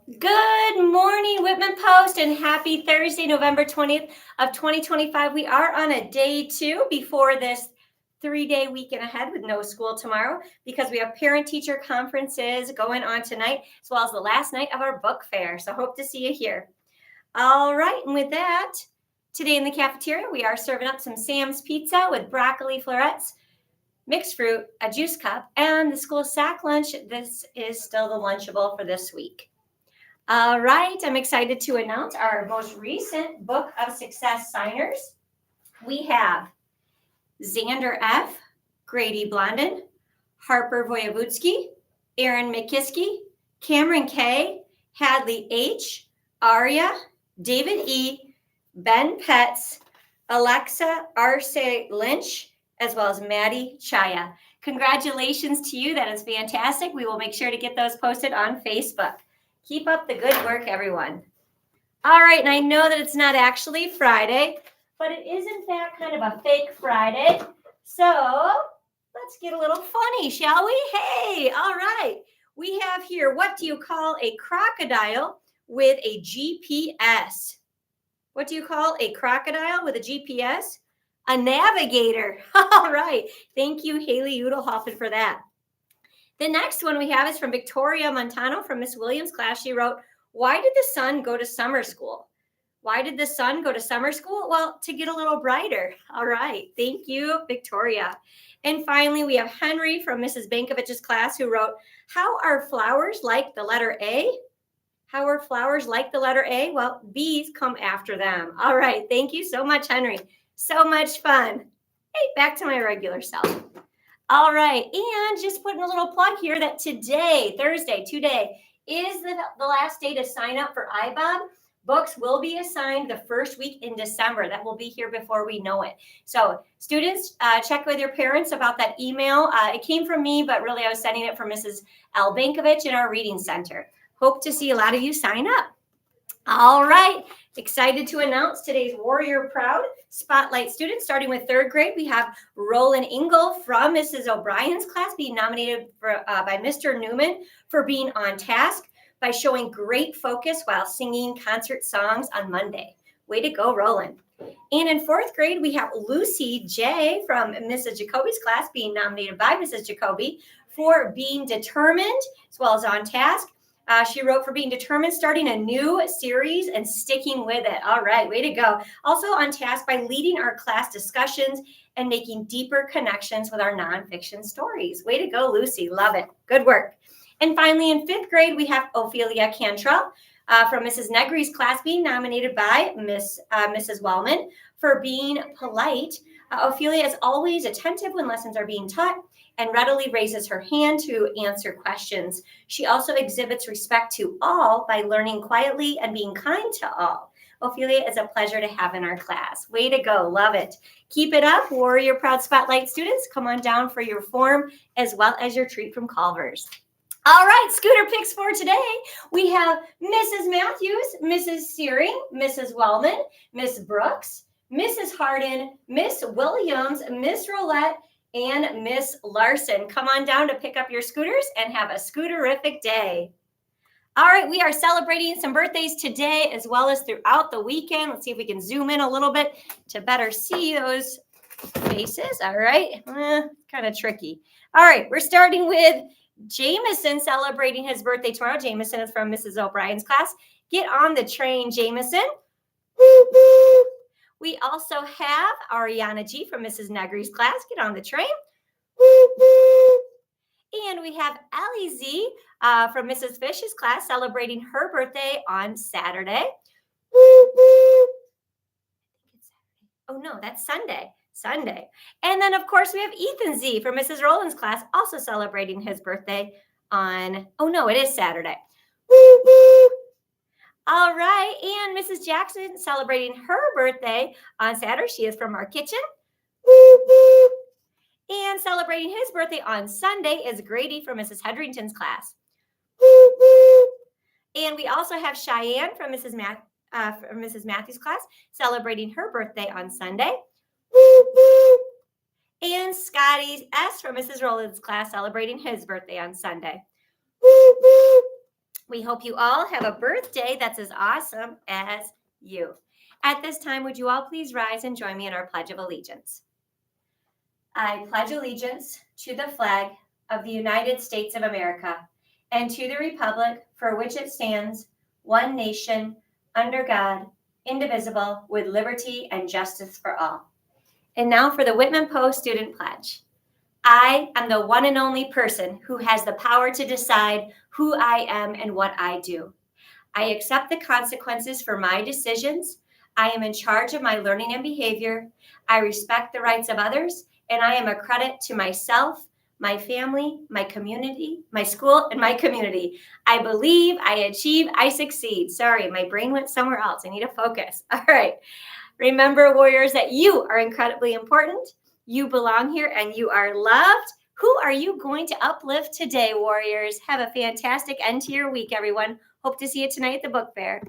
Good morning, Whitman Post, and happy Thursday, November 20th of 2025. We are on a day 2 before this 3-day weekend ahead with no school tomorrow because we have parent-teacher conferences going on tonight, as well as the last night of our book fair. So hope to see you here. All right, and with that, today in the cafeteria, we are serving up some Sam's Pizza with broccoli florets, mixed fruit, a juice cup, and the school sack lunch. This is still the Lunchable for this week. All right, I'm excited to announce our most recent Book of Success signers. We have Xander F., Grady Blondin, Harper Voyevudsky, Aaron McKiskey, Cameron K., Hadley H., Arya, David E., Ben Petz, Alexa Arce Lynch, as well as Maddie Chaya. Congratulations to you. That is fantastic. We will make sure to get those posted on Facebook. Keep up the good work, everyone. All right, and I know that it's not actually Friday, but it is in fact kind of a fake Friday. So let's get a little funny, shall we? Hey, all right. We have here, what do you call a crocodile with a GPS? What do you call a crocodile with a GPS? A navigator. All right. Thank you, Haley Udelhoffen, for that. The next one we have is from Victoria Montano from Miss Williams' class. She wrote, "Why did the sun go to summer school?" Why did the sun go to summer school? Well, to get a little brighter. All right. Thank you, Victoria. And finally, we have Henry from Mrs. Bankovich's class who wrote, "How are flowers like the letter A?" How are flowers like the letter A? Well, bees come after them. All right. Thank you so much, Henry. So much fun. Hey, back to my regular self. All right, and just putting a little plug here that today, Thursday, is the last day to sign up for iBob. Books will be assigned the first week in December. That will be here before we know it. So students, check with your parents about that email. It came from me, but really I was sending it from Mrs. L. Bankovich in our reading center. Hope to see a lot of you sign up. All right, excited to announce today's Warrior Proud Spotlight students. Starting with 3rd grade, we have Roland Engel from Mrs. O'Brien's class being nominated by Mr. Newman for being on task by showing great focus while singing concert songs on Monday. Way to go, Roland. And in 4th grade, we have Lucy J. from Mrs. Jacoby's class being nominated by Mrs. Jacoby for being determined as well as on task. She wrote, "For being determined, starting a new series and sticking with it." All right, way to go. Also on task by leading our class discussions and making deeper connections with our nonfiction stories. Way to go, Lucy. Love it. Good work. And finally, in 5th grade, we have Ophelia Cantrell from Mrs. Negri's class being nominated by Mrs. Wellman for being polite. Ophelia is always attentive when lessons are being taught and readily raises her hand to answer questions. She also exhibits respect to all by learning quietly and being kind to all. Ophelia is a pleasure to have in our class. Way to go. Love it. Keep it up, Warrior Proud Spotlight students. Come on down for your form as well as your treat from Culver's. All right, scooter picks for today. We have Mrs. Matthews, Mrs. Searing, Mrs. Wellman, Miss Brooks, Mrs. Harden, Miss Williams, Miss Roulette, and Miss Larson. Come on down to pick up your scooters and have a scooterific day. All right, we are celebrating some birthdays today as well as throughout the weekend. Let's see if we can zoom in a little bit to better see those faces. All right, kind of tricky. All right, we're starting with Jameson celebrating his birthday tomorrow. Jameson is from Mrs. O'Brien's class. Get on the train, Jameson. We also have Ariana G. from Mrs. Negri's class. Get on the train. And we have Ellie Z. From Mrs. Fish's class celebrating her birthday on Saturday. Oh, no, that's Sunday. And then, of course, we have Ethan Z. from Mrs. Rowland's class also celebrating his birthday on, oh, no, it is Saturday. All right, and Mrs. Jackson celebrating her birthday on Saturday. She is from our kitchen. And celebrating his birthday on Sunday is Grady from Mrs. Hedrington's class. And we also have Cheyenne from Mrs. Matthews' class celebrating her birthday on Sunday. And Scotty S. from Mrs. Rowland's class celebrating his birthday on Sunday. We hope you all have a birthday that's as awesome as you. At this time, would you all please rise and join me in our Pledge of Allegiance? I pledge allegiance to the flag of the United States of America and to the republic for which it stands, one nation, under God, indivisible, with liberty and justice for all. And now for the Wpes Ma Student Pledge. I am the one and only person who has the power to decide who I am and what I do. I accept the consequences for my decisions. I am in charge of my learning and behavior. I respect the rights of others, and I am a credit to myself, my family, my community, my school, and my community. I believe, I achieve, I succeed. Sorry, my brain went somewhere else. I need to focus. All right. Remember, warriors, that you are incredibly important. You belong here and you are loved. Who are you going to uplift today, warriors? Have a fantastic end to your week, everyone. Hope to see you tonight at the book fair.